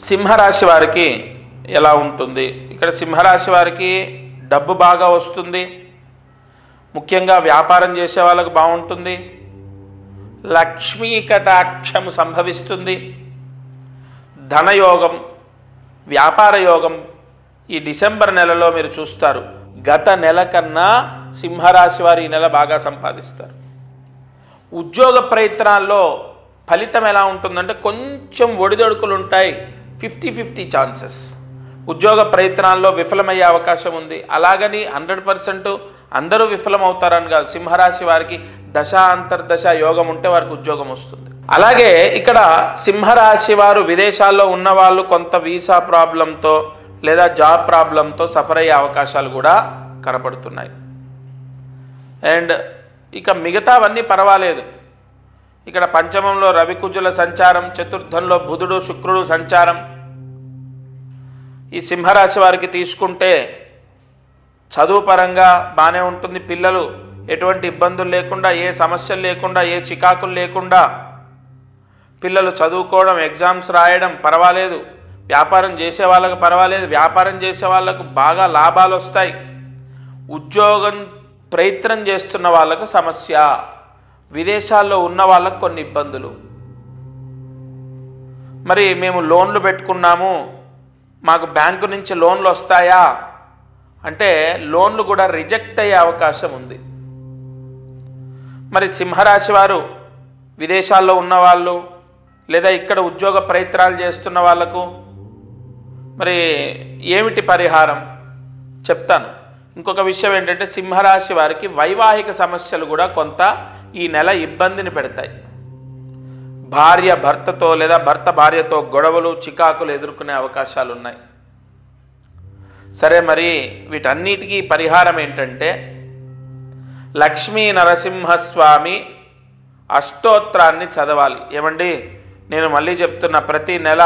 సింహరాశి వారికి ఎలా ఉంటుంది? ఇక్కడ సింహరాశి వారికి డబ్బు బాగా వస్తుంది, ముఖ్యంగా వ్యాపారం చేసే వాళ్ళకు బాగుంటుంది, లక్ష్మీ కటాక్షం సంభవిస్తుంది, ధనయోగం, వ్యాపార యోగం ఈ డిసెంబర్ నెలలో మీరు చూస్తారు. గత నెల కన్నా సింహరాశి వారు ఈ నెల బాగా సంపాదిస్తారు. ఉద్యోగ ప్రయత్నాల్లో ఫలితం ఎలా ఉంటుందంటే కొంచెం ఒడిదొడుకులు ఉంటాయి, 50-50 ఛాన్సెస్. ఉద్యోగ ప్రయత్నాల్లో విఫలమయ్యే అవకాశం ఉంది. అలాగని 100% అందరూ విఫలమవుతారని కాదు. సింహరాశి వారికి దశ అంతర్దశ యోగం ఉంటే వారికి ఉద్యోగం వస్తుంది. అలాగే ఇక్కడ సింహరాశి వారు విదేశాల్లో ఉన్న వాళ్ళు కొంత వీసా ప్రాబ్లంతో లేదా జాబ్ ప్రాబ్లంతో సఫర్ అయ్యే అవకాశాలు కూడా కనపడుతున్నాయి. అండ్ ఇక మిగతావన్నీ పర్వాలేదు. ఇక్కడ పంచమంలో రవికుజుల సంచారం, చతుర్థంలో బుధుడు శుక్రుడు సంచారం. ఈ సింహరాశి వారికి తీసుకుంటే చదువు పరంగా బాగానే ఉంటుంది. పిల్లలు ఎటువంటి ఇబ్బందులు లేకుండా, ఏ సమస్యలు లేకుండా, ఏ చికాకులు లేకుండా పిల్లలు చదువుకోవడం, ఎగ్జామ్స్ రాయడం పర్వాలేదు. వ్యాపారం చేసే వాళ్ళకు పర్వాలేదు, వ్యాపారం చేసే వాళ్ళకు బాగా లాభాలు వస్తాయి. ఉద్యోగం ప్రయత్నం చేస్తున్న వాళ్ళకు సమస్య, విదేశాల్లో ఉన్న వాళ్ళకు కొన్ని ఇబ్బందులు. మరి మేము లోన్లు పెట్టుకున్నాము, మాకు బ్యాంకు నుంచి లోన్లు వస్తాయా అంటే లోన్లు కూడా రిజెక్ట్ అయ్యే అవకాశం ఉంది. మరి సింహరాశి వారు విదేశాల్లో ఉన్నవాళ్ళు లేదా ఇక్కడ ఉద్యోగ ప్రయత్నాలు చేస్తున్న వాళ్ళకు మరి ఏమిటి పరిహారం చెప్తాను. ఇంకొక విషయం ఏంటంటే సింహరాశి వారికి వైవాహిక సమస్యలు కూడా కొంత ఈ నెల ఇబ్బందిని పెడతాయి. భార్య భర్తతో లేదా భర్త భార్యతో గొడవలు, చికాకులు ఎదుర్కొనే అవకాశాలు ఉన్నాయి. సరే, మరి వీటన్నిటికీ పరిహారం ఏంటంటే లక్ష్మీ నరసింహస్వామి అష్టోత్తరాన్ని చదవాలి. ఏమండి, నేను మళ్ళీ చెప్తున్నా, ప్రతి నెల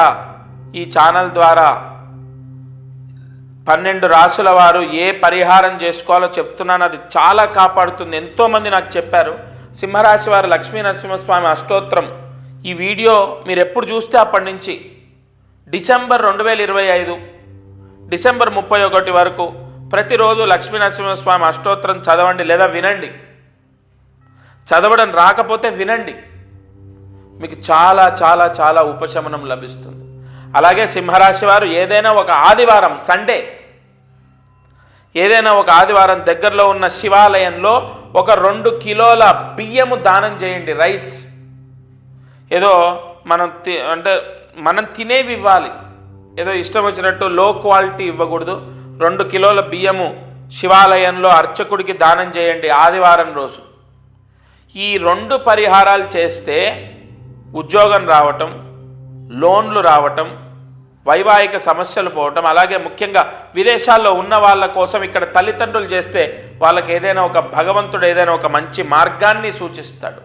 ఈ ఛానల్ ద్వారా 12 రాసుల వారు ఏ పరిహారం చేసుకోవాలో చెప్తున్నాను. అది చాలా కాపాడుతుంది. ఎంతోమంది నాకు చెప్పారు సింహరాశి వారు లక్ష్మీ నరసింహస్వామి అష్టోత్తరం ఈ వీడియో మీరు ఎప్పుడు చూస్తే అప్పటి నుంచి డిసెంబర్ 2025 డిసెంబర్ 31 వరకు ప్రతిరోజు లక్ష్మీ నరసింహస్వామి అష్టోత్తరం చదవండి లేదా వినండి. చదవడం రాకపోతే వినండి, మీకు చాలా చాలా చాలా ఉపశమనం లభిస్తుంది. అలాగే సింహరాశి వారు ఏదైనా ఒక ఆదివారం, సండే ఏదైనా ఒక ఆదివారం దగ్గరలో ఉన్న శివాలయంలో ఒక 2 కిలోల బియ్యము దానం చేయండి. రైస్ ఏదో మనం తినేవి ఇవ్వాలి, ఏదో ఇష్టం వచ్చినట్టు లో క్వాలిటీ ఇవ్వకూడదు. 2 కిలోల బియ్యము శివాలయంలో అర్చకుడికి దానం చేయండి ఆదివారం రోజు. ఈ 2 పరిహారాలు చేస్తే ఉద్యోగం రావటం, లోన్లు రావటం, వైవాహిక సమస్యలు పోవటం, అలాగే ముఖ్యంగా విదేశాల్లో ఉన్న వాళ్ళ కోసం ఇక్కడ తల్లిదండ్రులు చేస్తే వాళ్ళకి ఏదైనా ఒక భగవంతుడు ఏదైనా ఒక మంచి మార్గాన్ని సూచిస్తాడు.